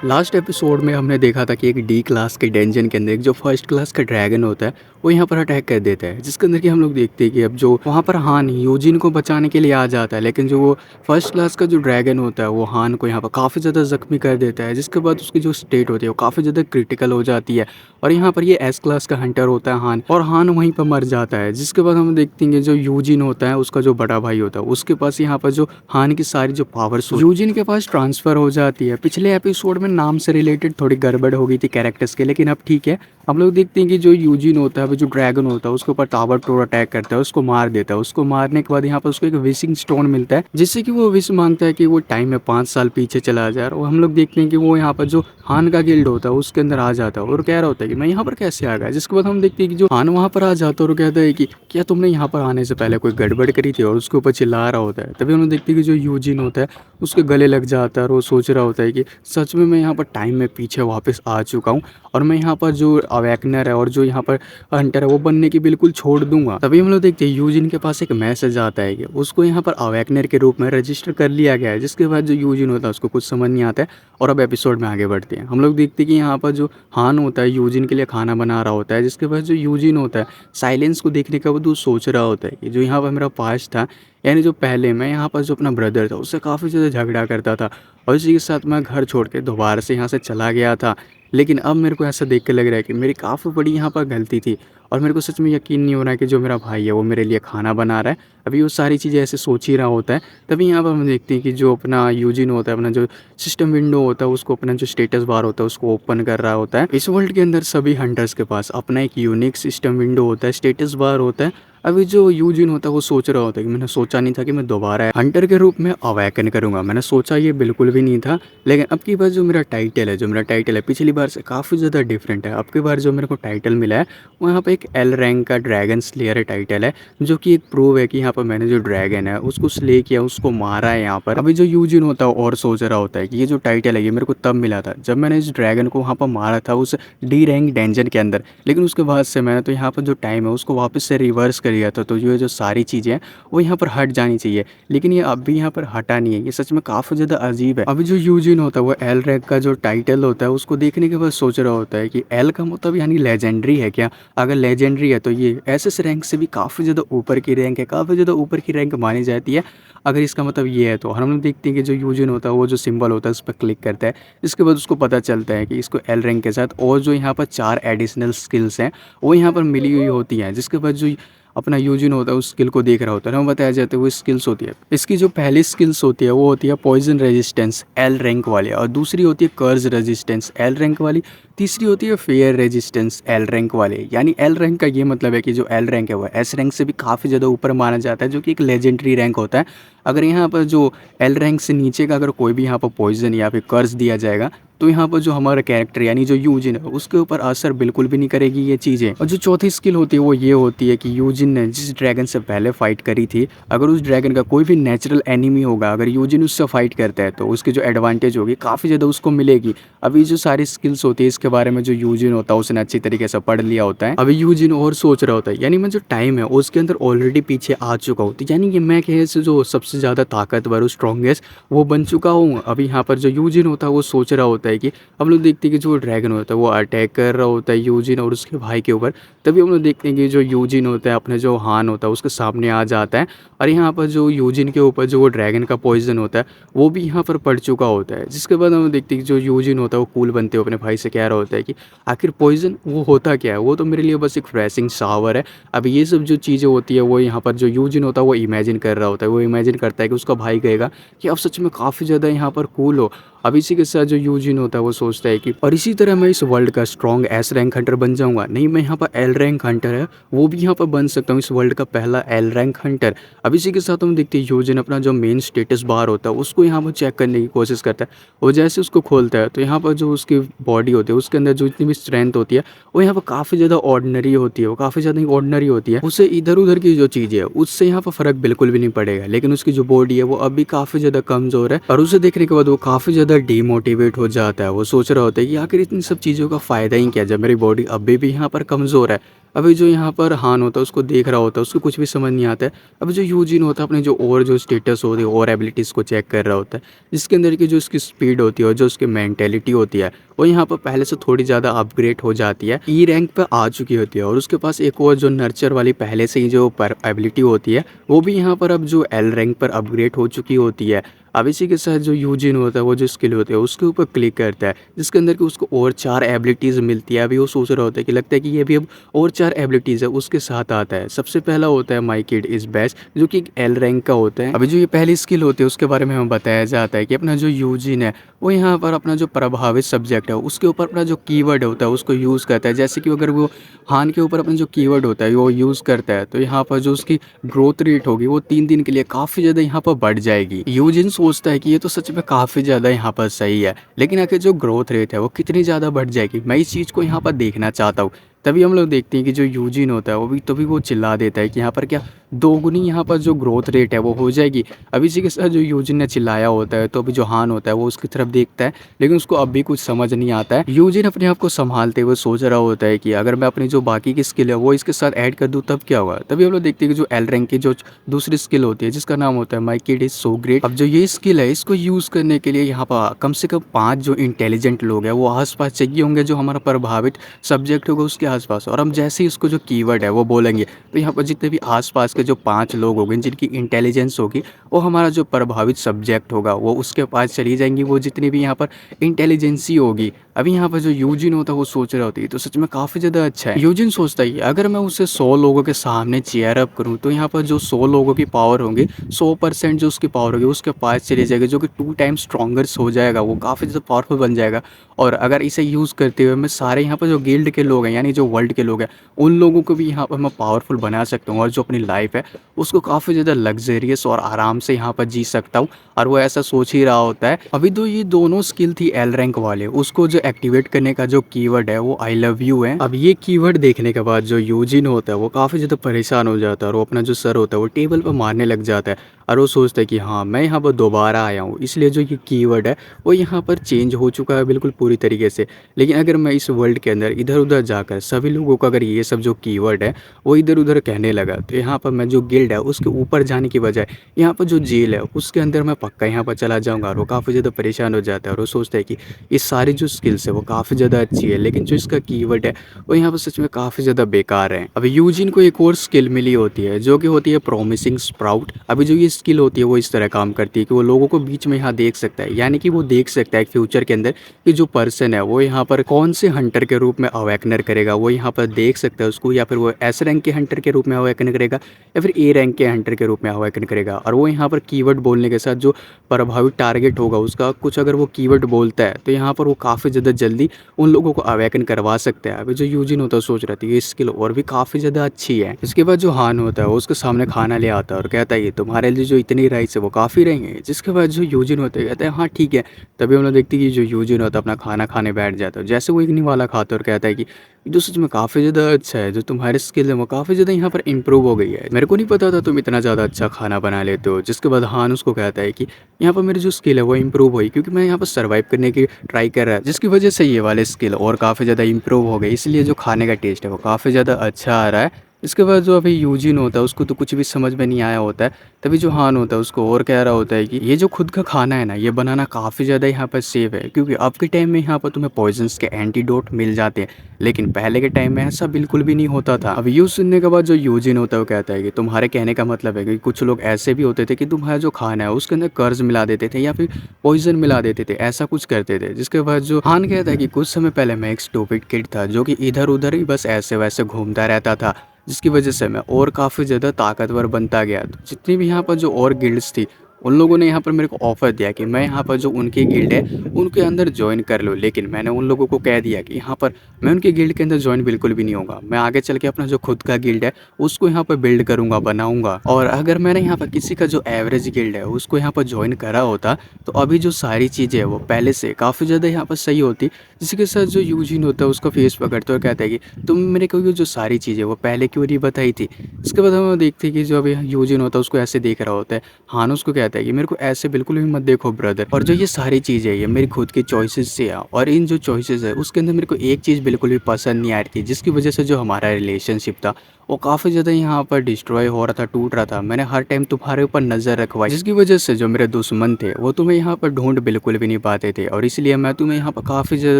Last episode में हमने देखा था कि एक डी क्लास के डेंजन के अंदर एक जो फर्स्ट क्लास का ड्रैगन होता है वो यहाँ पर अटैक कर देता है, जिसके अंदर कि हम लोग देखते हैं कि अब जो वहाँ पर हान यूजिन को बचाने के लिए आ जाता है, लेकिन जो वो फर्स्ट क्लास का जो ड्रैगन होता है वो हान को यहाँ पर काफ़ी ज़्यादा जख्मी कर देता है, जिसके बाद उसकी जो स्टेट होती है वो काफ़ी ज़्यादा क्रिटिकल हो जाती है। और यहाँ पर ये एस क्लास का हंटर होता है हान, और हान वहीं पर मर जाता है। जिसके बाद हम देखते हैं जो यूजिन होता है उसका जो बड़ा भाई होता है उसके पास यहाँ पर जो हान की सारी जो पावर्स यूजिन के पास ट्रांसफर हो जाती है। पिछले एपिसोड में नाम से रिलेटेड थोड़ी गड़बड़ हो गई थी कैरेक्टर्स के, लेकिन अब ठीक है। हम लोग देखते हैं कि जो यूजिन होता है वो जो ड्रैगन होता है उसके ऊपर ताबड़तोड़ अटैक करता है, उसको मार देता है। उसको मारने के बाद यहाँ पर उसको एक विशिंग स्टोन मिलता है, जिससे कि वो विश मांगता है कि वो टाइम में 5 साल पीछे चला जाए। और हम लोग देखते हैं कि वो यहाँ पर जो हान का गिल्ड होता है उसके अंदर आ जाता है और कह रहा होता है कि मैं यहाँ पर कैसे आ गया। जिसके बाद हम देखते हैं कि जो हान वहाँ पर आ जाता है और कहता है कि क्या तुमने यहाँ पर आने से पहले कोई गड़बड़ करी थी, और उसके ऊपर चिल्ला रहा होता है। तभी हम देखते हैं कि जो यूजिन होता है उसके गले लग जाता है और वो सोच रहा होता है कि सच में मैं यहाँ पर टाइम में पीछे वापस आ चुका हूँ और मैं यहाँ पर जो अवेकनर है और जो यहाँ पर हंटर है वो बनने की बिल्कुल छोड़ दूंगा। तभी हम लोग देखते हैं यूजिन के पास एक मैसेज आता है कि उसको यहाँ पर अवेकनर के रूप में रजिस्टर कर लिया गया है। जिसके बाद जो यूजिन होता है उसको कुछ समझ नहीं आता है। और अब एपिसोड में आगे बढ़ते हैं। हम लोग देखते हैं कि यहाँ पर जो हान होता है यूजिन के लिए खाना बना रहा होता है, जिसके बाद जो यूजिन होता है साइलेंस को देखने के बाद वो सोच रहा होता है कि जो यहाँ पर मेरा पास्ट था, यानी जो पहले मैं यहाँ पर जो अपना ब्रदर था उससे काफ़ी ज़्यादा झगड़ा करता था और इसी के साथ मैं घर छोड़ के दोबारा से यहाँ से चला गया था। लेकिन अब मेरे को ऐसा देख के लग रहा है कि मेरी काफ़ी बड़ी यहाँ पर गलती थी और मेरे को सच में यकीन नहीं हो रहा है कि जो मेरा भाई है वो मेरे लिए खाना बना रहा है। अभी वो सारी चीज़ें ऐसे सोच ही रहा होता है। तभी यहाँ पर हम देखते हैं कि जो अपना यूजिन होता है अपना जो सिस्टम विंडो होता है उसको अपना जो स्टेटस बार होता है उसको ओपन कर रहा होता है। इस वर्ल्ड के अंदर सभी हंटर्स के पास अपना एक यूनिक सिस्टम विंडो होता है, स्टेटस बार होता है। अभी जो यूजिन होता है वो सोच रहा होता है कि मैंने सोचा नहीं था कि मैं दोबारा हंटर के रूप में अवेकन करूंगा, मैंने सोचा ये बिल्कुल भी नहीं था। लेकिन अब की बार जो मेरा टाइटल है पिछली बार से काफ़ी ज़्यादा डिफरेंट है। अब की बार जो मेरे को टाइटल मिला है वो यहाँ पे एक एल रैंक का ड्रैगन स्लेयर टाइटल है, जो कि एक प्रूव है कि यहाँ पर मैंने जो ड्रैगन है उसको स्ले किया, उसको मारा है यहाँ पर। अभी जो यूजिन होता है और सोच रहा होता है कि ये जो टाइटल है ये मेरे को तब मिला था जब मैंने इस ड्रैगन को वहाँ पर मारा था उस डी रैंक डेंजन के अंदर। लेकिन उसके बाद से मैंने तो यहाँ पर जो टाइम है उसको वापस से रिवर्स कर लिया था, तो ये जो सारी चीज़ें हैं वो यहाँ पर हट जानी चाहिए। लेकिन ये अब भी यहाँ पर हटा नहीं है, ये सच में काफ़ी ज़्यादा अजीब है। अभी जो यूजिन होता है वो एल रैंक का जो टाइटल होता है उसको देखने के बाद सोच रहा होता है कि एल का मतलब यानी लेजेंडरी है क्या? अगर लेजेंडरी है तो ये एसएस रैंक से भी काफ़ी ज़्यादा ऊपर की रैंक है, काफ़ी ज़्यादा ऊपर की रैंक मानी जाती है अगर इसका मतलब ये है। तो हम लोग देखते हैं कि जो यूजिन होता है वो जो सिंबल होता है उस पर क्लिक करता है। इसके बाद उसको पता चलता है कि इसको एल रैंक के साथ और जो यहाँ पर 4 एडिशनल स्किल्स हैं वो यहाँ पर मिली हुई होती हैं। जिसके बाद जो अपना यूजिन होता है उस स्किल को देख रहा होता है ना, बताया जाता है वो स्किल्स होती है। इसकी जो पहली स्किल्स होती है वो होती है पॉइजन रेजिस्टेंस एल रैंक वाली, और दूसरी होती है कर्ज रेजिस्टेंस एल रैंक वाली, तीसरी होती है फेयर रेजिस्टेंस एल रैंक वाले। यानी एल रैंक का ये मतलब है कि जो एल रैंक है वो एस रैंक से भी काफ़ी ज़्यादा ऊपर माना जाता है, जो कि एक लेजेंडरी रैंक होता है। अगर यहाँ पर जो एल रैंक से नीचे का अगर कोई भी यहाँ पर पॉइजन या फिर कर्ज दिया जाएगा तो यहाँ पर जो हमारा कैरेक्टर यानी जो यूजिन है उसके ऊपर असर बिल्कुल भी नहीं करेगी ये चीज़ें। और जो चौथी स्किल होती है वो ये होती है कि यूजिन ने जिस ड्रैगन से पहले फाइट करी थी, अगर उस ड्रैगन का कोई भी नेचुरल एनिमी होगा, अगर यूजिन उससे फाइट करता है तो उसकी जो एडवांटेज होगी काफ़ी ज़्यादा उसको मिलेगी। अभी जो सारी स्किल्स होती है इसके बारे में जो यूजिन होता है उसने अच्छी तरीके से पढ़ लिया होता है। अभी यूजिन और सोच रहा होता है यानी मैं जो टाइम है उसके अंदर ऑलरेडी पीछे आ चुका हूँ, तो यानी कि मैं कहे से जो सबसे ज़्यादा ताकतवर स्ट्रॉन्गेस्ट वो बन चुका हूँ। अभी यहाँ पर जो यूजिन होता है वो सोच रहा होता है कि हम लोग देखते हैं कि जो ड्रैगन होता है वो अटैक कर रहा होता है यूजिन और उसके भाई के ऊपर। तभी हम लोग देखते हैं कि जो यूजिन होता है अपने जो हान होता है उसके सामने आ जाता है, और यहाँ पर जो यूजिन के ऊपर जो वो ड्रैगन का पॉइजन होता है वो भी यहाँ पर पड़ चुका होता है। जिसके बाद हम देखते हैं कि जो यूजिन होता है वो कूल बनते हुए अपने भाई से कह रहा होता है कि आखिर पॉइजन वो होता क्या है, वो तो मेरे लिए बस एक फ्रेशिंग शावर है। अब ये सब जो चीज़ें होती है वो यहाँ पर जो यूजिन होता है वो इमेजिन कर रहा होता है, वो इमेजिन करता है कि उसका भाई कहेगा कि अब सच में काफ़ी ज़्यादा यहाँ पर कूल हो। अब इसी के साथ जो यूजिन होता है वो सोचता है कि और इसी तरह मैं इस वर्ल्ड का स्ट्रॉन्ग एस रैंक हंटर बन जाऊंगा। नहीं, मैं यहाँ पर एल रैंक हंटर है वो भी यहाँ पर बन सकता हूँ, इस वर्ल्ड का पहला एल रैंक हंटर। अब इसी के साथ हम देखते हैं यूजिन अपना जो मेन स्टेटस बार होता है उसको यहाँ पर चेक करने की कोशिश करता है। और जैसे उसको खोलता है तो यहाँ पर जो उसकी बॉडी होती है उसके अंदर जो इतनी भी स्ट्रेंथ होती है वो यहाँ पर काफ़ी ज़्यादा ऑर्डिनरी होती है, वो काफ़ी ज़्यादा ऑर्डिनरी होती है। उसे इधर उधर की जो चीज़ें है उससे यहाँ पर फ़र्क बिल्कुल भी नहीं पड़ेगा। लेकिन उसकी जो बॉडी है वो अभी काफ़ी ज़्यादा कमज़ोर है और उसे देखने के बाद वो काफ़ी ज़्यादा ज़्यादा डीमोटिवेट हो जाता है। वो सोच रहा होता है कि आखिर इन सब चीज़ों का फ़ायदा ही क्या है, जब मेरी बॉडी अभी भी यहाँ पर कमज़ोर है। अभी जो यहाँ पर हान होता है उसको देख रहा होता है, उसको कुछ भी समझ नहीं आता है। अभी जो यूजिन होता है अपने जो और जो स्टेटस होती है और एबिलिटीज़ को चेक कर रहा होता है, जिसके अंदर की जो उसकी स्पीड होती है और जो उसकी मेंटालिटी होती है, वो यहाँ पर पहले से थोड़ी ज़्यादा अपग्रेड हो जाती है, ई रैंक पे आ चुकी होती है। और उसके पास एक और जो नर्चर वाली पहले से ही जो पर एबिलिटी होती है, वो भी यहाँ पर अब जो एल रैंक पर अपग्रेड हो चुकी होती है। अब इसी के साथ जो यूजिन होता है वो जो स्किल होती है उसके ऊपर क्लिक करता है, जिसके अंदर कि उसको और 4 एबिलिटीज़ मिलती है। अभी वो सोच रहा होता है कि लगता है कि ये भी अब और 4 एबिलिटीज़ है उसके साथ आता है। सबसे पहला होता है माय किड इज़ बेस्ट, जो कि एल रैंक का होता है। अभी जो ये पहली स्किल होती है उसके बारे में हमें बताया जाता है कि अपना जो यूजिन है वो यहाँ पर अपना जो प्रभावित सब्जेक्ट है उसके ऊपर अपना जो कीवर्ड होता है उसको यूज़ करता है। जैसे कि अगर वो हान के ऊपर अपना जो कीवर्ड होता है वो यूज़ करता है, तो यहाँ पर जो उसकी ग्रोथ रेट होगी वो 3 दिन के लिए काफ़ी ज़्यादा यहाँ पर बढ़ जाएगी। यूजिन सोचता है कि ये तो सच में काफ़ी ज़्यादा यहाँ पर सही है, लेकिन आखिर जो ग्रोथ रेट है वो कितनी ज़्यादा बढ़ जाएगी, मैं इस चीज़ को यहाँ पर देखना चाहता हूँ। तभी हम लोग देखते हैं कि जो यूजिन होता है वो भी तभी वो चिल्ला देता है कि यहाँ पर क्या दोगुनी यहाँ पर जो ग्रोथ रेट है वो हो जाएगी। अब इसी के साथ जो यूजिन ने चिल्लाया होता है, तो अभी जो हान होता है वो उसकी तरफ देखता है, लेकिन उसको अब भी कुछ समझ नहीं आता है। यूजिन अपने आप को संभालते हुए सोच रहा होता है कि अगर मैं अपनी जो बाकी की स्किल है वो इसके साथ ऐड कर दूँ तब क्या होगा। तभी हम लोग देखते हैं कि जो एल रैंक की जो दूसरी स्किल होती है जिसका नाम होता है my kid is so great. अब जो ये स्किल है इसको यूज़ करने के लिए यहाँ पर कम से कम 5 जो इंटेलिजेंट लोग हैं वो आसपास चाहिए होंगे, जो हमारा प्रभावित सब्जेक्ट होगा उसके आसपास। और हम जैसे ही उसको जो कीवर्ड है वो बोलेंगे, तो यहाँ पर जितने भी आसपास के जो 5 लोग होंगे जिनकी इंटेलिजेंस होगी, वो हमारा जो प्रभावित सब्जेक्ट होगा वो उसके पास चली जाएंगी, वो जितनी भी यहाँ पर इंटेलिजेंसी होगी। अभी यहाँ पर जो यूजिन होता है वो सोच रहा होती है तो सच में काफ़ी ज़्यादा अच्छा है। यूजिन सोचता है अगर मैं उसे 100 लोगों के सामने चेयर अप करूँ तो यहाँ पर जो 100 लोगों की पावर होंगी, 100% जो उसकी पावर होगी उसके पास चली जाएगी, जो कि 2 टाइम्स स्ट्रॉन्गर हो जाएगा, वो काफ़ी ज़्यादा पावरफुल बन जाएगा। और अगर इसे यूज़ करते हुए मैं सारे यहाँ पर जो गिल्ड के लोग हैं, यानी जो वर्ल्ड के लोग हैं, उन लोगों को भी यहाँ पर मैं पावरफुल बना सकता हूँ और जो अपनी लाइफ है उसको काफ़ी ज़्यादा लग्जरियस और आराम से यहाँ पर जी सकता हूँ। और वो ऐसा सोच ही रहा होता है। अभी तो ये दोनों स्किल थी एल रैंक वाले, उसको जो एक्टिवेट करने का जो कीवर्ड है वो आई लव यू है। अब ये कीवर्ड देखने के बाद जो यूजिन होता है वो काफ़ी ज़्यादा परेशान हो जाता है और वो अपना जो सर होता है वो टेबल पर मारने लग जाता है। और वो सोचता है कि हाँ, मैं यहाँ पर दोबारा आया हूँ, इसलिए जो ये कीवर्ड है वो यहाँ पर चेंज हो चुका है बिल्कुल पूरी तरीके से। लेकिन अगर मैं इस वर्ल्ड के अंदर इधर उधर जाकर सभी लोगों को अगर ये सब जो कीवर्ड है वो इधर उधर कहने लगा, तो यहाँ पर मैं जो गिल्ड है उसके ऊपर जाने की बजाय यहाँ पर जो जेल है उसके अंदर मैं पक्का यहाँ पर चला जाऊँगा। और वो काफ़ी ज़्यादा परेशान हो जाता है और वो सोचता है कि ये सारी जो स्किल्स है वो काफ़ी ज़्यादा अच्छी है, लेकिन जो इसका कीवर्ड है वो यहाँ पर सच में काफ़ी ज़्यादा बेकार है। अभी यूजिन को एक और स्किल मिली होती है जो कि होती है प्रॉमिसिंग स्प्राउट। अभी जो ये स्किल होती है वो इस तरह काम करती है कि वो लोगों को बीच में यहाँ देख सकता है, यानी कि वो देख सकता है फ्यूचर के अंदर कि जो पर्सन है वो यहाँ पर कौन से हंटर के रूप में अवेकनर करेगा, वो यहाँ पर देख सकता है उसको, या फिर वो एस रैंक के हंटर के रूप में अवेकन करेगा या फिर ए रैंक के हंटर के रूप में अवेकन करेगा। और वो यहाँ पर कीवर्ड बोलने के साथ जो प्रभावित टारगेट होगा उसका कुछ अगर वो कीवर्ड बोलता है तो यहाँ पर वो काफ़ी ज़्यादा जल्दी उन लोगों को अवेकन करवा सकता है। अभी जो यूजिन होता है सोच रहा था ये स्किल और भी काफ़ी ज़्यादा अच्छी है। इसके बाद जो हान होता है वो उसके सामने खाना ले आता है और कहता है ये तुम्हारे लिए जो इतनी राइस है वो काफ़ी रहेंगे। जिसके बाद जो यूजिन होता है कहता है हाँ ठीक है। तभी हम लोग देखते हैं कि जो यूजिन होता है अपना खाना खाने बैठ जाता है। जैसे वो एक निवाला खाता है और कहता है कि ये तो सच में काफ़ी ज़्यादा अच्छा है, जो तुम्हारी स्किल है वो काफ़ी ज़्यादा यहाँ पर इम्प्रूव हो गई है, मेरे को नहीं पता था तुम इतना ज़्यादा अच्छा खाना बना लेते हो। जिसके बाद हान उसको कहता है कि यहाँ पर मेरी जो स्किल है वो इम्प्रूव हुई क्योंकि मैं यहाँ पर सर्वाइव करने की ट्राई कर रहा है, जिसकी वजह से ये वाले स्किल और काफ़ी ज़्यादा इम्प्रूव हो गई, इसलिए जो खाने का टेस्ट है वो काफ़ी ज़्यादा अच्छा आ रहा है। इसके बाद जो अभी यूजिन होता है उसको तो कुछ भी समझ में नहीं आया होता है। तभी जो हान होता है उसको और कह रहा होता है कि ये जो खुद का खाना है ना ये बनाना काफ़ी ज़्यादा यहाँ पर सेफ है, क्योंकि अब के टाइम में यहाँ पर तुम्हें पॉइजन्स के एंटीडोट मिल जाते हैं, लेकिन पहले के टाइम में ऐसा बिल्कुल भी नहीं होता था। अब यूज सुनने के बाद जो यूजिन होता है वो कहता है कि तुम्हारे कहने का मतलब है कि कुछ लोग ऐसे भी होते थे कि तुम्हारा जो खाना है उसके अंदर कर्ज मिला देते थे या फिर पॉइजन मिला देते थे, ऐसा कुछ करते थे। जिसके बाद जो हान कहता है कि कुछ समय पहले मैं एक स्टूपिड किड था जो कि इधर उधर ही बस ऐसे वैसे घूमता रहता था, जिसकी वजह से मैं और काफ़ी ज़्यादा ताकतवर बनता गया। तो जितनी भी यहाँ पर जो और गिल्ड्स थी उन लोगों ने यहाँ पर मेरे को ऑफ़र दिया कि मैं यहाँ पर जो उनकी गिल्ड है उनके अंदर ज्वाइन कर लूँ, लेकिन मैंने उन लोगों को कह दिया कि यहाँ पर मैं उनकी गिल्ड के अंदर ज्वाइन बिल्कुल भी नहीं होगा। मैं आगे चल के अपना जो खुद का गिल्ड है उसको यहाँ पर बिल्ड करूँगा, बनाऊँगा। और अगर मैंने यहाँ पर किसी का जो एवरेज गिल्ड है उसको यहाँ पर ज्वाइन करा होता तो अभी जो सारी चीज़ें हैं वो पहले से काफ़ी ज़्यादा यहाँ पर सही होती। जिसके साथ जो यूजिन होता है उसका फेस पकड़ता है और कहता है कि तुम मेरे को ये जो सारी चीज़ें वो पहले क्यों नहीं बताई थी। इसके बाद हम देखते हैं कि जो अभी यूजिन होता है उसको ऐसे देख रहा होता है। हान उसको कहता कहता है कि मेरे को ऐसे बिल्कुल भी मत देखो ब्रदर, और जो ये सारी चीज़ें है ये मेरी खुद की चॉइसेस से है, और इन जो चॉइसेस है उसके अंदर मेरे को एक चीज़ बिल्कुल भी पसंद नहीं आ रही थी, जिसकी वजह से जो हमारा रिलेशनशिप था वो काफ़ी ज़्यादा यहाँ पर डिस्ट्रॉय हो रहा था, टूट रहा था। मैंने हर टाइम तुम्हारे ऊपर नज़र रखवाई, जिसकी वजह से जो मेरे दुश्मन थे वो तुम्हें यहाँ पर ढूंढ बिल्कुल भी नहीं पाते थे, और इसलिए मैं तुम्हें यहाँ पर काफ़ी ज़्यादा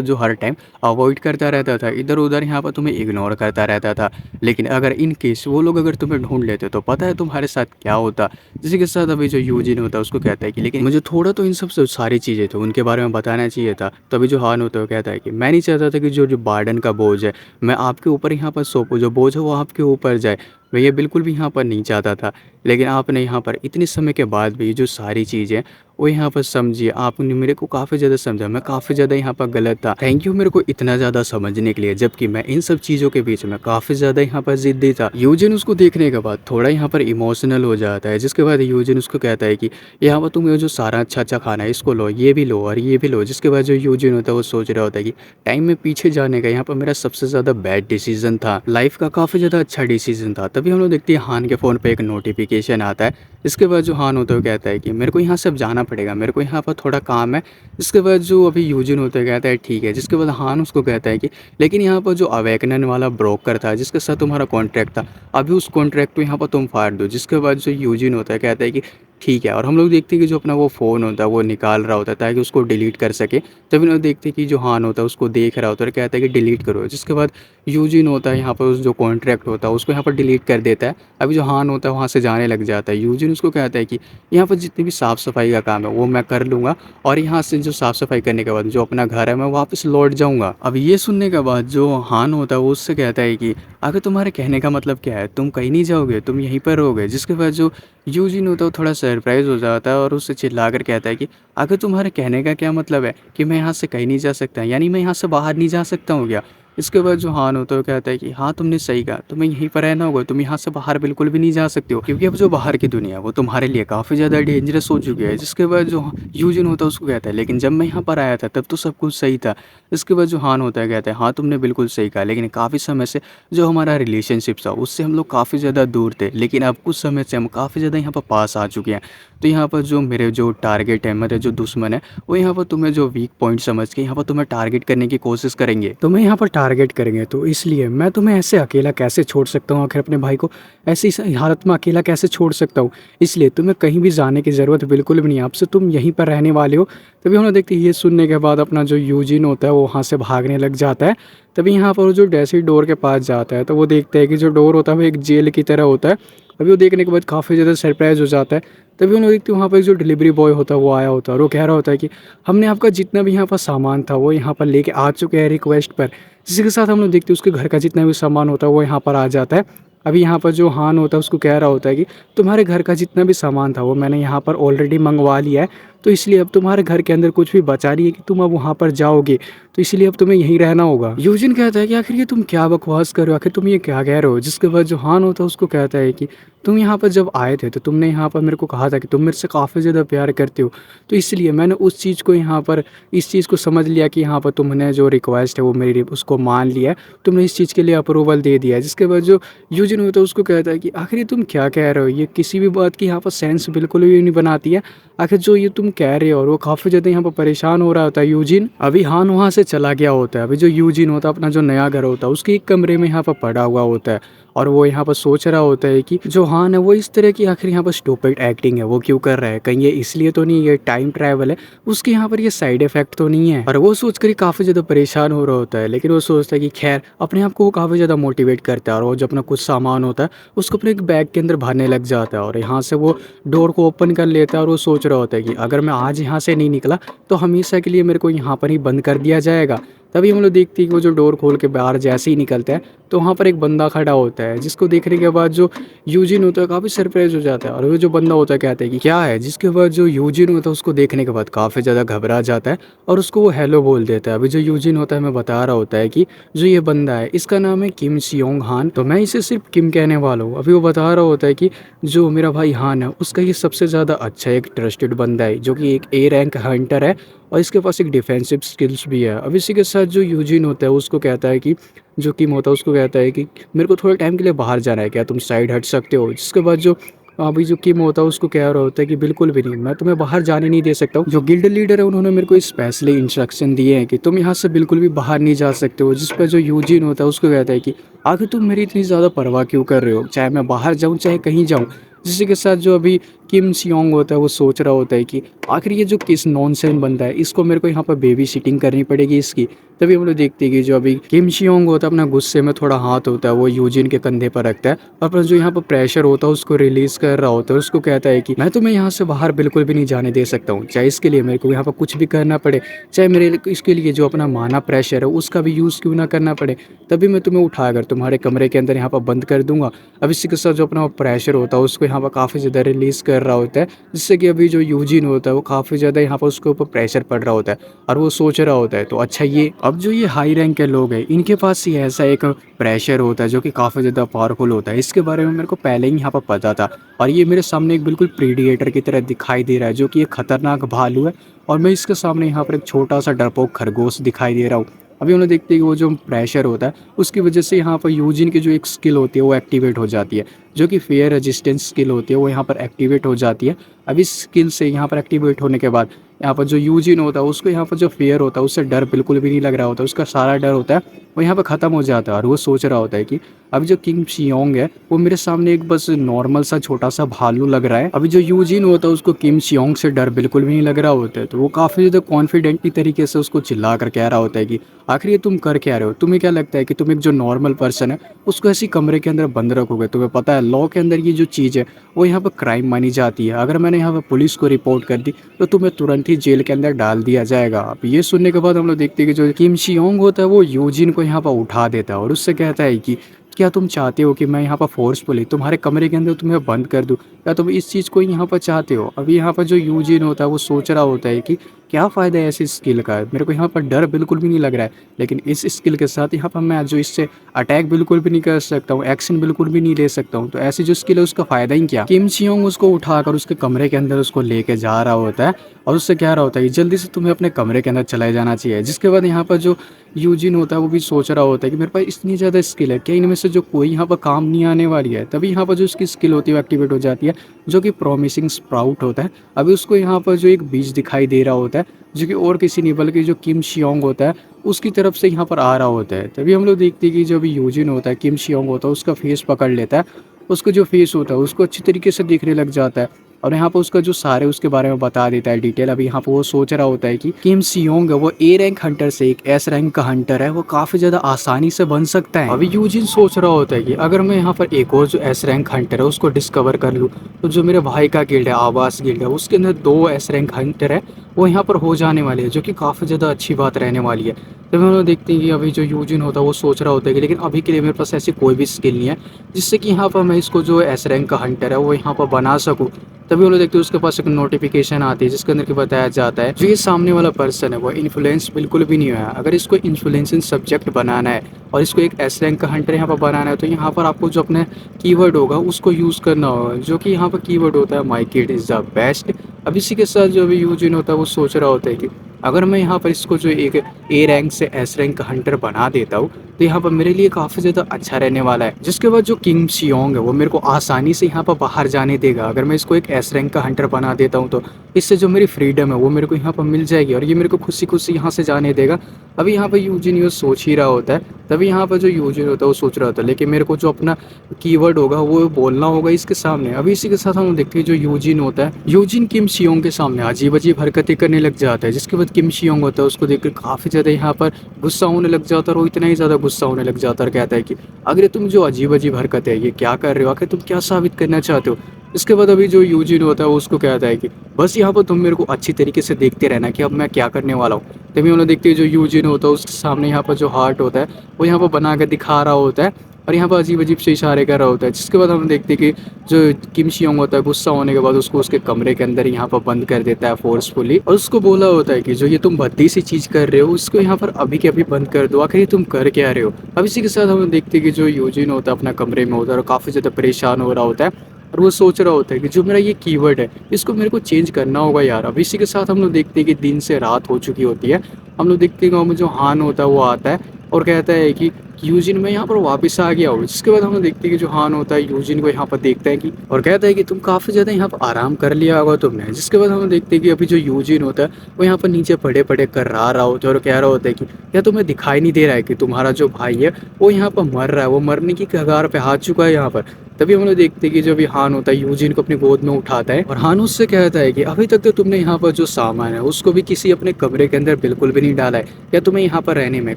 जो हर टाइम अवॉइड करता रहता था, इधर उधर यहाँ पर तुम्हें इग्नोर करता रहता था। लेकिन अगर इन केस वो लोग अगर तुम्हें ढूंढ लेते तो पता है तुम्हारे साथ क्या होता। जिसी के साथ अभी जो यूजिन होता है उसको कहता है कि लेकिन मुझे थोड़ा तो इन सब से सारी चीज़ें थी उनके बारे में बताना चाहिए था। तभी जो हान होता है वो कहता है कि मैं नहीं चाहता था कि जो जो बार्डन का बोझ है मैं आपके ऊपर यहाँ पर सौंपूँ, जो बोझ है वो आपके ऊपर जाए। मैं ये बिल्कुल भी यहाँ पर नहीं चाहता था, लेकिन आपने यहाँ पर इतने समय के बाद भी जो सारी चीज़ें वो यहाँ पर समझी, आपने मेरे को काफ़ी ज़्यादा समझा, मैं काफ़ी ज़्यादा यहाँ पर गलत था। थैंक यू मेरे को इतना ज़्यादा समझने के लिए, जबकि मैं इन सब चीज़ों के बीच में काफ़ी ज़्यादा यहाँ पर ज़िद्दी था। यूजिन उसको देखने के बाद थोड़ा यहाँ पर इमोशनल हो जाता है, जिसके बाद यूजिन उसको कहता है कि यहाँ पर तुम ये जो सारा अच्छा-अच्छा खाना है इसको लो, ये भी लो और ये भी लो। जिसके बाद जो यूजिन होता है वो सोच रहा होता है कि टाइम में पीछे जाने का यहाँ पर मेरा सबसे ज़्यादा बैड डिसीज़न था, लाइफ़ का काफ़ी ज़्यादा अच्छा डिसीज़न था। तभी हम लोग देखते हैं हान के फ़ोन पे एक नोटिफ़िकेशन आता है। इसके बाद जो हान होता है वो कहता है कि मेरे को यहाँ से अब जाना पड़ेगा, मेरे को यहाँ पर थोड़ा काम है। इसके बाद जो अभी यूजिन होता है कहता है ठीक है। जिसके बाद हान उसको कहता है कि लेकिन यहाँ पर जो अवेकनन वाला ब्रोकर था जिसके साथ तुम्हारा कॉन्ट्रैक्ट था, अभी उस कॉन्ट्रैक्ट को यहाँ पर तुम फाड़ दो। जिसके बाद जो यूजिन होता है कहता है कि ठीक है, और हम लोग देखते हैं कि जो अपना वो फ़ोन होता है वो निकाल रहा होता है ताकि उसको डिलीट कर सके। तभी लोग देखते हैं कि जो हान होता है उसको देख रहा होता है और कहता है कि डिलीट करो। जिसके बाद यूजिन होता है यहाँ पर उस जो कॉन्ट्रैक्ट होता है उसको यहाँ पर डिलीट कर देता है। अभी जो हान होता है वहाँ से जाने लग जाता है। यूजिन उसको कहता है कि यहाँ पर जितनी भी साफ़ सफाई का काम है वो मैं कर लूँगा, और यहाँ से जो साफ़ सफाई करने के बाद जो अपना घर है मैं वापस लौट जाऊँगा। अब ये सुनने के बाद जो हान होता है वो उससे कहता है कि आगे तुम्हारे कहने का मतलब क्या है, तुम कहीं नहीं जाओगे, तुम यहीं पर रहोगे। जिसके बाद जो यूजिन होता है वो थोड़ा सरप्राइज़ हो जाता है और उससे चिल्लाकर कहता है कि आगे तुम्हारे कहने का क्या मतलब है कि मैं यहाँ से कहीं नहीं जा सकता, यानी मैं यहाँ से बाहर नहीं जा सकता हूँ क्या? इसके बाद जो हान होता है वो कहता है कि हाँ, तुमने सही कहा, तुम्हें यहीं पर रहना होगा, तुम यहाँ से बाहर बिल्कुल भी नहीं जा सकते हो, क्योंकि अब जो बाहर की दुनिया है वो तुम्हारे लिए काफ़ी ज़्यादा डेंजरस हो चुकी है। जिसके बाद जो यूजिन होता है उसको कहता है लेकिन जब मैं यहाँ पर आया था तब तो सब कुछ सही था। इसके बाद जो हान होता है कहता है हाँ, तुमने बिल्कुल सही कहा, लेकिन काफ़ी समय से जो हमारा रिलेशनशिप था उससे हम लोग काफ़ी ज़्यादा दूर थे, लेकिन अब कुछ समय से हम काफ़ी ज़्यादा यहाँ पर पास आ चुके हैं। तो यहाँ पर जो मेरे जो टारगेट है, मेरे जो दुश्मन है, वो यहाँ पर तुम्हें जो वीक पॉइंट समझ के यहाँ पर तुम्हें टारगेट करने की कोशिश करेंगे, तुम्हें यहाँ पर टारगेट करेंगे। तो इसलिए मैं तुम्हें ऐसे अकेला कैसे छोड़ सकता हूँ, आखिर अपने भाई को ऐसी हालत में अकेला कैसे छोड़ सकता हूँ। इसलिए तुम्हें कहीं भी जाने की ज़रूरत बिल्कुल भी नहीं है, अब से तुम यहीं पर रहने वाले हो। तभी हम लोग देखते हैं ये सुनने के बाद अपना जो यूजिन होता है वो वहाँ से भागने लग जाता है। तभी यहाँ पर वो जो जैसे डोर के पास जाता है तो वो देखता है कि जो डोर होता है वो एक जेल की तरह होता है। अभी वो देखने के बाद काफ़ी ज़्यादा सरप्राइज़ हो जाता है। तभी उन्होंने देखते वहाँ पर एक जो डिलीवरी बॉय होता है वो आया होता है और वो कह रहा होता है कि हमने आपका जितना भी यहाँ पर सामान था वो यहाँ पर लेके आ चुके हैं रिक्वेस्ट पर। जिसके साथ हम लोग देखते हैं उसके घर का जितना भी सामान होता है वो यहाँ पर आ जाता है। अभी यहाँ पर जो हान होता है उसको कह रहा होता है कि तुम्हारे घर का जितना भी सामान था वो मैंने यहाँ पर ऑलरेडी मंगवा लिया है, तो इसलिए अब तुम्हारे घर के अंदर कुछ भी बचा नहीं है कि तुम अब वहाँ पर जाओगे, तो इसलिए अब तुम्हें यहीं रहना होगा। यूजिन कहता है कि आखिर ये तुम क्या बकवास कर रहे हो, आखिर तुम ये क्या कह रहे हो। जिसके बाद जो हान होता है उसको कहता है कि तुम यहाँ पर जब आए थे तो तुमने यहाँ पर मेरे को कहा था कि तुम मेरे से काफ़ी ज़्यादा प्यार करते हो, तो इसलिए मैंने उस चीज़ को यहाँ पर इस चीज़ को समझ लिया कि यहाँ पर तुमने जो रिक्वेस्ट है वो मेरी उसको मान लिया है, तुमने इस चीज़ के लिए अप्रूवल दे दिया है। जिसके बाद जो यूजिन होता है उसको कहता है कि आखिर ये तुम क्या कह रहे हो, ये किसी भी बात की यहाँ पर सेंस बिल्कुल भी नहीं बनाती है। आखिर जो ये तुम कह रहे हो, और वो काफ़ी ज़्यादा यहाँ पर परेशान हो रहा होता है यूजिन। अभी हान वहाँ से चला गया होता है। अभी जो यूजिन होता है अपना जो नया घर होता है उसके एक कमरे में यहाँ पर पड़ा हुआ होता है, और वो यहाँ पर सोच रहा होता है कि जो हान है वो इस तरह की आखिर यहाँ पर स्टूपिड एक्टिंग है वो क्यों कर रहा है, कहीं ये इसलिए तो नहीं, ये टाइम ट्रैवल है, उसके यहाँ पर ये साइड इफेक्ट तो नहीं है। और वो सोचकर ही काफ़ी ज़्यादा परेशान हो रहा होता है, लेकिन वो सोचता है कि खैर अपने आप को वो काफ़ी ज़्यादा मोटिवेट करता है, और वो जो अपना कुछ सामान होता है उसको अपने एक बैग के अंदर भरने लग जाता है, और यहाँ से वो डोर को ओपन कर लेता है। और वो सोच रहा होता है कि अगर मैं आज यहाँ से नहीं निकला तो हमेशा के लिए मेरे को यहाँ पर ही बंद कर दिया जाएगा। तभी हम लोग देखते हैं कि वो जो डोर खोल के बाहर जैसे ही निकलता है तो वहाँ पर एक बंदा खड़ा होता है, जिसको देखने के बाद जो यूजिन होता है काफ़ी सरप्राइज हो जाता है, और वो जो बंदा होता है कहता है कि क्या है। जिसके बाद जो यूजिन होता है उसको देखने के बाद काफ़ी ज़्यादा घबरा जाता है और उसको वो हेलो बोल देता है। अभी जो यूजिन होता है हमें बता रहा होता है कि जो ये बंदा है इसका नाम है किम सियोंग हान, तो मैं इसे सिर्फ किम कहने वाला हूँ। अभी वो बता रहा होता है कि जो मेरा भाई हान है उसका ये सबसे ज़्यादा अच्छा एक ट्रस्टेड बंदा है, जो कि एक ए रैंक हंटर है, और इसके पास एक डिफेंसिव स्किल्स भी है। अब इसी के साथ जो यूजिन होता है उसको कहता है कि जो किम होता है उसको कहता है कि मेरे को थोड़े टाइम के लिए बाहर जाना है, क्या तुम साइड हट सकते हो। जिसके बाद जो अभी जो किम होता है उसको कह रहा होता है कि बिल्कुल भी नहीं, मैं तुम्हें बाहर जाने नहीं दे सकता हूँ। जो गिल्ड लीडर है उन्होंने मेरे को स्पेशली इंस्ट्रक्शन दिए हैं कि तुम यहाँ से बिल्कुल भी बाहर नहीं जा सकते हो। जिस पर जो यूजिन होता है उसको कहता है कि आखिर तुम मेरी इतनी ज़्यादा परवाह क्यों कर रहे हो, चाहे मैं बाहर जाऊँ चाहे कहीं जाऊँ। जिसके के साथ जो अभी किम सियोंग होता है वो सोच रहा होता है कि आखिर ये जो किस नॉनसेंस बंदा है, इसको मेरे को यहाँ पर बेबी सिटिंग करनी पड़ेगी इसकी। तभी हम लोग देखते हैं कि जो अभी किम शियोंग होता है अपना गुस्से में थोड़ा हाथ होता है वो यूजिन के कंधे पर रखता है और अपना जो यहाँ पर प्रेशर होता है उसको रिलीज कर रहा होता है। उसको कहता है कि मैं तुम्हें यहाँ से बाहर बिल्कुल भी नहीं जाने दे सकता हूँ, चाहे इसके लिए मेरे को यहाँ पर कुछ भी करना पड़े, चाहे मेरे इसके लिए जो अपना माना प्रेशर है उसका भी यूज़ क्यों ना करना पड़े, तभी मैं तुम्हें उठाकर तुम्हारे कमरे के अंदर यहाँ पर बंद कर दूंगा। अब इसी के साथ जो अपना प्रेशर होता है उसको यहाँ पर काफ़ी ज़्यादा रिलीज कर रहा होता है, जिससे कि अभी जो यूजिन होता है वो काफ़ी ज़्यादा यहाँ पर उसके ऊपर प्रेशर पड़ रहा होता है और वो सोच रहा होता है तो अच्छा ये अब जो ये हाई रैंक के लोग हैं इनके पास ही ऐसा एक प्रेशर होता है जो कि काफ़ी ज़्यादा पावरफुल होता है। इसके बारे में मेरे को पहले ही यहाँ पर पता था और ये मेरे सामने एक बिल्कुल प्रीडिएटर की तरह दिखाई दे रहा है जो कि एक खतरनाक भालू है और मैं इसके सामने यहाँ पर एक छोटा सा डरपोक खरगोश दिखाई दे रहा हूँ। अभी उन्हें देखते हैं कि वो जो प्रेशर होता है उसकी वजह से यहाँ पर यूजिन की जो एक स्किल होती है वो एक्टिवेट हो जाती है, जो कि फेयर रेजिस्टेंस स्किल होती है वो यहाँ पर एक्टिवेट हो जाती है। अब इस स्किल से यहाँ पर एक्टिवेट होने के बाद यहाँ पर जो यूजिन होता है उसको यहाँ पर जो फेयर होता है उससे डर बिल्कुल भी नहीं लग रहा होता, उसका सारा डर होता है वो यहाँ पर ख़त्म हो जाता है और वो सोच रहा होता है कि अभी जो किंग शियोंग है वो मेरे सामने एक बस नॉर्मल सा छोटा सा भालू लग रहा है। अभी जो यूजिन होता है उसको किम शियोंग से डर बिल्कुल भी नहीं लग रहा होता है, तो वो काफ़ी ज़्यादा कॉन्फिडेंटली तरीके से उसको चिल्ला कर कह रहा होता है कि आखिर ये तुम कर क्या रहे हो, तुम्हें क्या लगता है कि तुम एक जो नॉर्मल पर्सन है उसको ऐसी कमरे के अंदर बंद रखोगे, तुम्हें पता है लॉ के अंदर ये जो चीज़ है वो यहाँ पर क्राइम मानी जाती है, अगर मैंने यहाँ पर पुलिस को रिपोर्ट कर दी तो तुम्हें तुरंत ही जेल के अंदर डाल दिया जाएगा। अब ये सुनने के बाद हम लोग देखते हैं कि जो किम शियोंग होता है वो यूजिन को यहाँ पर उठा देता है और उससे कहता है कि क्या तुम चाहते हो कि मैं यहाँ पर फोर्सफुली तुम्हारे कमरे के अंदर तुम्हें बंद कर दूँ, या तुम इस चीज़ को यहाँ पर चाहते हो। अभी यहाँ पर जो यूजिन होता है वो सोच रहा होता है कि क्या फ़ायदा है ऐसी स्किल का, मेरे को यहाँ पर डर बिल्कुल भी नहीं लग रहा है, लेकिन इस स्किल के साथ यहाँ पर मैं जो इससे अटैक बिल्कुल भी नहीं कर सकता हूँ, एक्शन बिल्कुल भी नहीं ले सकता हूँ, तो ऐसी जो स्किल है उसका फ़ायदा ही क्या। किम चियोंग उसको उठाकर उसके कमरे के अंदर उसको लेके जा रहा होता है और उससे कह रहा होता है कि जल्दी से तुम्हें अपने कमरे के अंदर चले जाना चाहिए। जिसके बाद यहाँ पर जो यूजिन होता है वो भी सोच रहा होता है कि मेरे पास इतनी ज़्यादा स्किल है, क्या इनमें से जो कोई यहाँ पर काम नहीं आने वाली है। तभी यहाँ पर जो उसकी स्किल होती है वो एक्टिवेट हो जाती है, जो कि प्रॉमिसिंग स्प्राउट होता है। अभी उसको यहाँ पर जो एक बीज दिखाई दे रहा होता है जो कि और किसी नहीं बल्कि जो किम शियोंग होता है उसकी तरफ से यहाँ पर आ रहा होता है। तभी हम लोग देखते हैं कि जो भी यूजिन होता है किम शियोंग होता है उसका फेस पकड़ लेता है, उसका जो फेस होता है उसको अच्छी तरीके से देखने लग जाता है और यहाँ पर उसका जो सारे उसके बारे में बता देता है डिटेल। अभी यहाँ पर वो सोच रहा होता है कि किम सियोंग है वो ए रैंक हंटर से एक एस रैंक का हंटर है, वो काफ़ी ज़्यादा आसानी से बन सकता है। अभी यूजिन सोच रहा होता है कि अगर मैं यहाँ पर एक और जो एस रैंक हंटर है उसको डिस्कवर कर लूँ तो जो मेरे भाई का गिल्ड है आवास गिल्ड है उसके अंदर 2 एस रैंक हंटर है वो यहाँ पर हो जाने वाले हैं, जो कि काफ़ी ज़्यादा अच्छी बात रहने वाली है। तो हम लोग देखते हैं कि अभी जो यूजिन होता है वो सोच रहा होता है कि लेकिन अभी के लिए मेरे पास ऐसी कोई भी स्किल नहीं है जिससे कि यहाँ पर मैं इसको जो एस रैंक का हंटर है वो यहाँ पर बना सकूँ। तभी वो लोग देखते हैं उसके पास एक नोटिफिकेशन आती है जिसके अंदर के बताया जाता है जो ये सामने वाला पर्सन है वो इन्फ्लुएंस बिल्कुल भी नहीं हुआ है, अगर इसको इन्फ्लुएंसिंग सब्जेक्ट बनाना है और इसको एक एस रैंक का हंटर यहाँ पर बनाना है तो यहाँ पर आपको जो अपने कीवर्ड होगा उसको यूज़ करना होगा, जो कि यहाँ पर कीवर्ड होता है my kid is the best. अब इसी के साथ जो भी यूजिन होता है वो सोच रहा होता है कि अगर मैं यहाँ पर इसको जो एक ए रैंक से एस रैंक का हंटर बना देता हूँ तो यहाँ पर मेरे लिए काफ़ी ज़्यादा अच्छा रहने वाला है। जिसके बाद जो किंग शियोंग है वो मेरे को आसानी से यहाँ पर बाहर जाने देगा, अगर मैं इसको एक एस रैंक का हंटर बना देता हूँ तो इससे जो मेरी फ्रीडम है वो मेरे को यहाँ पर मिल जाएगी और ये मेरे को खुशी खुशी यहाँ से जाने देगा। अभी यहाँ पर यूजिन ये सोच ही रहा होता है, तभी यहाँ पर जो यूजिन होता है वो सोच रहा होता है लेकिन मेरे को जो अपना कीवर्ड होगा वो बोलना होगा इसके सामने। अभी इसी के साथ हम देखते हैं जो यूजिन होता है यूजिन किम शियोंग के सामने अजीब अजीब हरकतें करने लग जाता है, जिसके बाद किम शियोंग होता है उसको देखकर काफ़ी ज़्यादा यहाँ पर गुस्सा होने लग जाता है और वो इतना ही ज़्यादा गुस्सा होने लग जाता है और कहता है कि अगर तुम जो अजीब अजीब हरकत है ये क्या कर रहे हो, आखिर तुम क्या साबित करना चाहते हो। इसके बाद अभी जो यूजिन होता है वो उसको कहता है कि बस यहाँ पर तुम मेरे को अच्छी तरीके से देखते रहना कि अब मैं क्या करने वाला हूँ। तभी उन्हें देखते हैं जो यूजिन होता है उसके सामने यहाँ पर जो हार्ट होता है वो यहाँ पर बना कर दिखा रहा होता है और यहाँ पर अजीब अजीब से इशारे कर रहा होता है। जिसके बाद हम देखते हैं कि जो किम शियोंग होता है गुस्सा होने के बाद उसको उसके कमरे के अंदर यहाँ पर बंद कर देता है फोर्सफुली और उसको बोला होता है कि जो ये तुम भद्दी सी चीज़ कर रहे हो उसको यहाँ पर अभी के अभी बंद कर दो, आखिर ये तुम कर क्या रहे हो। अब इसी के साथ हम देखते हैं कि जो यूजिन होता है अपना कमरे में होता है और काफ़ी ज़्यादा परेशान हो रहा होता है और वो सोच रहा होता है कि जो मेरा ये कीवर्ड है इसको मेरे को चेंज करना होगा यार। अब इसी के साथ हम लोग देखते हैं कि दिन से रात हो चुकी होती है। हम लोग देखते हैं गाँव में जो हान होता है वो आता है और कहता है कि यूजिन मैं यहाँ पर वापस आ गया हूँ। जिसके बाद हम देखते हैं कि जो हान होता है यूजिन को यहाँ पर देखता है कि और कहता है कि तुम काफ़ी ज़्यादा यहाँ पर आराम कर लिया होगा तुमने। जिसके बाद हम देखते हैं कि अभी जो यूजिन होता है वो यहाँ पर नीचे पड़े-पड़े कर्रा रहा होता है और कह रहा होता है कि क्या तुम्हें दिखाई नहीं दे रहा है कि तुम्हारा जो भाई है वो यहाँ पर मर रहा है, वो मरने की कगार पे आ चुका है यहाँ पर। तभी हम लोग देखते हैं कि जब ये हान होता है यूजिन को अपनी गोद में उठाता है और हान उससे कहता है कि अभी तक तो तुमने यहाँ पर जो सामान है उसको भी किसी अपने कमरे के अंदर बिल्कुल भी नहीं डाला है। क्या तुम्हें यहाँ पर रहने में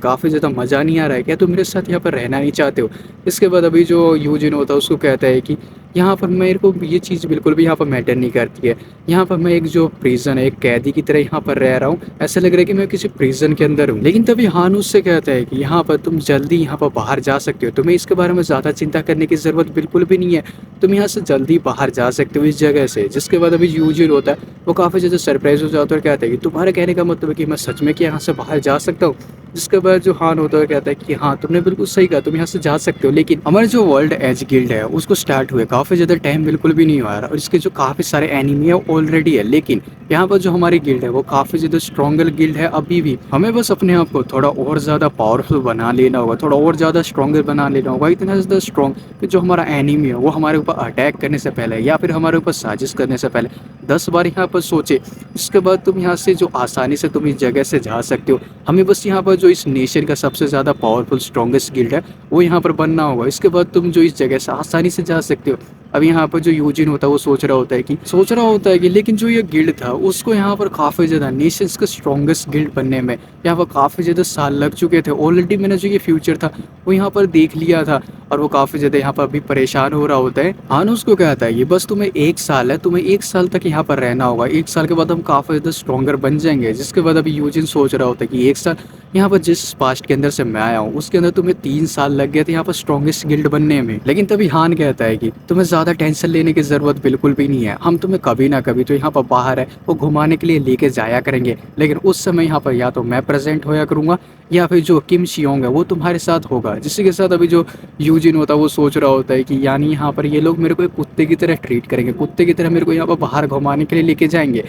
काफ़ी ज़्यादा मज़ा नहीं आ रहा है? क्या तुम मेरे साथ यहाँ पर रहना नहीं चाहते हो? इसके बाद अभी जो यूजिन होता है उसको कहता है कि यहाँ पर मेरे को ये चीज़ बिल्कुल भी यहाँ पर मैटर नहीं करती है। यहाँ पर मैं एक जो प्रिज़न है, एक कैदी की तरह यहाँ पर रह रहा हूँ। ऐसा लग रहा है कि मैं किसी प्रिज़न के अंदर हूँ। लेकिन तभी हान उससे कहता है कि यहाँ पर तुम जल्दी यहाँ पर बाहर जा सकते हो। तुम्हें इसके बारे में ज़्यादा चिंता करने की ज़रूरत बिल्कुल भी नहीं है। तुम यहाँ से जल्दी बाहर जा सकते हो इस जगह से। जिसके बाद अभी यूजिन होता है वो काफ़ी ज़्यादा सरप्राइज़ हो जाता है और कहता है कि तुम्हारे कहने का मतलब है कि मैं सच में क्या यहाँ से बाहर जा सकता हूँ? जिसके बाद जो हान होता है कहता है कि हाँ, तुमने बिल्कुल सही कहा, तुम यहाँ से जा सकते हो। लेकिन हमारे जो वर्ल्ड एज गिल्ड है उसको स्टार्ट हुए काफ़ी ज़्यादा टाइम बिल्कुल भी नहीं हुआ है और इसके जो काफ़ी सारे एनिमी है ऑलरेडी है। लेकिन यहाँ पर जो हमारी गिल्ड है वो काफ़ी ज़्यादा स्ट्रॉन्गर गिल्ड है अभी भी। हमें बस अपने आप को थोड़ा और ज़्यादा पावरफुल बना लेना होगा, थोड़ा और ज़्यादा स्ट्रॉन्गर बना लेना होगा, इतना ज़्यादा स्ट्रॉन्ग कि जो हमारा एनिमी है वो हमारे ऊपर अटैक करने से पहले या फिर हमारे ऊपर साजिश करने से पहले 10 बार यहाँ पर सोचे। इसके बाद तुम यहाँ से जो आसानी से तुम इस जगह से जा सकते हो। हमें बस यहाँ पर जो इस नेशन का सबसे ज़्यादा पावरफुल स्ट्रॉन्गेस्ट गिल्ड है वो यहाँ पर बनना होगा। इसके बाद तुम जो इस जगह से आसानी से जा सकते हो। अब यहाँ पर जो यूजिन होता है वो सोच रहा होता है कि लेकिन जो ये गिल्ड था उसको यहाँ पर काफ़ी ज़्यादा नेशंस का स्ट्रॉन्गेस्ट गिल्ड बनने में यहाँ पर काफ़ी ज़्यादा साल लग चुके थे। ऑलरेडी मैंने जो ये फ्यूचर था वो यहाँ पर देख लिया था और वो काफ़ी ज़्यादा यहाँ पर अभी परेशान हो रहा होता है। हान उसको कहता है ये बस तुम्हें 1 साल है, तुम्हें 1 साल तक यहाँ पर रहना होगा। 1 साल के बाद हम काफ़ी ज़्यादा स्ट्रॉन्गर बन जाएंगे। जिसके बाद अभी यूजिन सोच रहा होता है कि 1 साल यहाँ पर जिस पास्ट के अंदर से मैं आया हूँ उसके अंदर तुम्हें 3 साल लग गए थे यहाँ पर स्ट्रॉन्गेस्ट गिल्ड बनने में। लेकिन तभी हान कहता है कि तुम्हें ज़्यादा टेंशन लेने की ज़रूरत बिल्कुल भी नहीं है। हम तुम्हें कभी ना कभी तो यहाँ पर बाहर है वो घुमाने के लिए लेके जाया करेंगे। लेकिन उस समय यहाँ पर या तो मैं प्रेजेंट होया करूँगा या फिर जो किम शियोंग है वो तुम्हारे साथ होगा। जिसके साथ अभी जो यूजिन होता है वो सोच रहा होता है कि यानी यहाँ पर ये लोग मेरे को एक कुत्ते की तरह ट्रीट करेंगे, कुत्ते की तरह मेरे को यहाँ पर बाहर घुमाने के लिए लेके जाएंगे।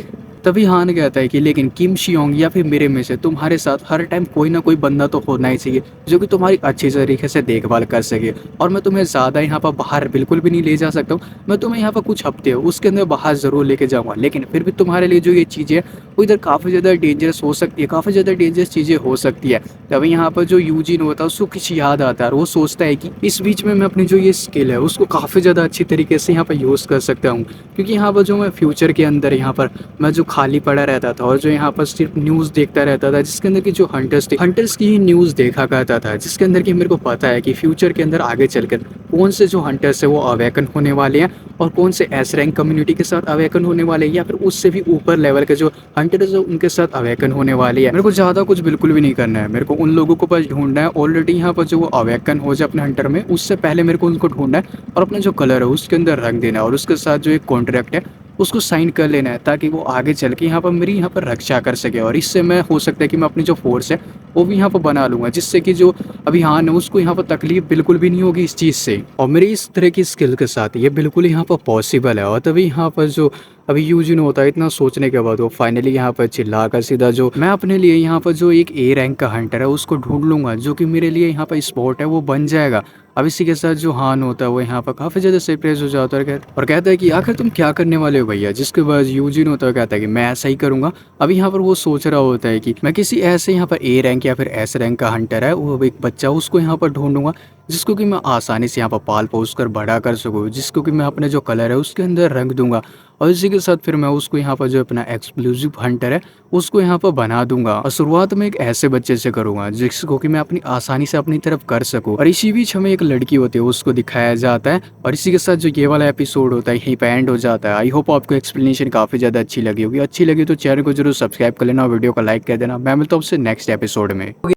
तभी हान कहता है कि लेकिन किम शियोंग या फिर मेरे में से तुम्हारे साथ हर टाइम कोई ना कोई बंदा तो होना ही चाहिए जो कि तुम्हारी अच्छी तरीके से देखभाल कर सके। और मैं तुम्हें ज़्यादा यहाँ पर बाहर बिल्कुल भी नहीं ले जा सकता हूँ। मैं तुम्हें यहाँ पर कुछ हफ्ते हो उसके अंदर बाहर ज़रूर लेके जाऊँगा, लेकिन फिर भी तुम्हारे लिए जो ये चीज़ें वो इधर काफ़ी ज़्यादा डेंजरस हो सकती है, काफ़ी ज़्यादा डेंजरस चीज़ें हो सकती है। तभी यहाँ पर जो यूजिन होता है उसको कुछ याद आता है और वो सोचता है कि इस बीच में मैं अपनी जो ये स्किल है उसको काफ़ी ज़्यादा अच्छी तरीके से यहाँ पर यूज़ कर सकता हूँ। क्योंकि यहाँ पर जो मैं फ्यूचर के अंदर यहाँ पर मैं जो खाली पड़ा रहता था और जो यहाँ पर सिर्फ न्यूज़ देखता रहता था जिसके अंदर की जो हंटर्स थे, हंटर्स की ही न्यूज़ देखा करता था। जिसके अंदर की मेरे को पता है कि फ्यूचर के अंदर आगे चलकर कौन से जो हंटर्स है वो अवेकन होने वाले हैं और कौन से एस रैंक कम्युनिटी के साथ अवेकन होने वाले हैं या फिर उससे भी ऊपर लेवल के जो हंटर्स है उनके साथ अवेकन होने वाले हैं। मेरे को ज़्यादा कुछ बिल्कुल भी नहीं करना है, मेरे को उन लोगों को बस ढूंढना है। ऑलरेडी यहाँ पर जो वो अवेकन हो जाए अपने हंटर में उससे पहले मेरे को उनको ढूंढना है और अपना जो कलर है उसके अंदर रंग देना है और उसके साथ जो एक कॉन्ट्रैक्ट है उसको साइन कर लेना है ताकि वो आगे चल के यहाँ पर मेरी यहाँ पर रक्षा कर सके। और इससे मैं हो सकता है कि मैं अपनी जो फोर्स है वो भी यहाँ पर बना लूँगा जिससे कि जो अभी हान है उसको यहाँ पर तकलीफ बिल्कुल भी नहीं होगी इस चीज़ से। और मेरी इस तरह की स्किल के साथ ये बिल्कुल यहाँ पर पॉसिबल है। और तभी यहाँ पर जो अभी यूजिन होता है इतना सोचने के बाद वो फाइनली यहाँ पर चिल्ला कर सीधा जो मैं अपने लिए यहाँ पर जो एक ए रैंक का हंटर है उसको ढूंढ लूँगा जो कि मेरे लिए यहाँ पर स्पॉट है वो बन जाएगा। अब इसी के साथ जो हान होता है वो यहाँ पर काफ़ी ज़्यादा सरप्राइज हो जाता है और कहता है कि आखिर तुम क्या करने वाले हो भैया। जिसके बाद यूजिन होता है कहता है कि मैं ऐसा ही करूँगा। अभी यहाँ पर वो सोच रहा होता है कि मैं किसी ऐसे यहाँ पर ए रैंक या फिर एस रैंक का हंटर है वो एक बच्चा उसको यहाँ पर ढूंढूंगा जिसको कि मैं आसानी से यहाँ पर पाल पोस कर बड़ा कर सकूँ, जिसको कि मैं अपने जो कलर है उसके अंदर रंग दूंगा। और इसी के साथ फिर मैं उसको यहाँ पर जो अपना एक्सक्लूसिव हंटर है उसको यहाँ पर बना दूंगा। और शुरुआत में एक ऐसे बच्चे से करूँगा जिसको कि मैं अपनी आसानी से अपनी तरफ कर सकूँ। और इसी बीच हमें एक लड़की होती है उसको दिखाया जाता है। और इसी के साथ जो ये वाला एपिसोड होता है यहीं पे एंड हो जाता है। आई होप आपको एक्सप्लेनेशन काफ़ी ज़्यादा अच्छी लगी होगी। अच्छी लगी तो चैनल को जरूर सब्सक्राइब कर लेना और वीडियो को लाइक कर देना। मैं मिलता हूँ आपसे नेक्स्ट एपिसोड में।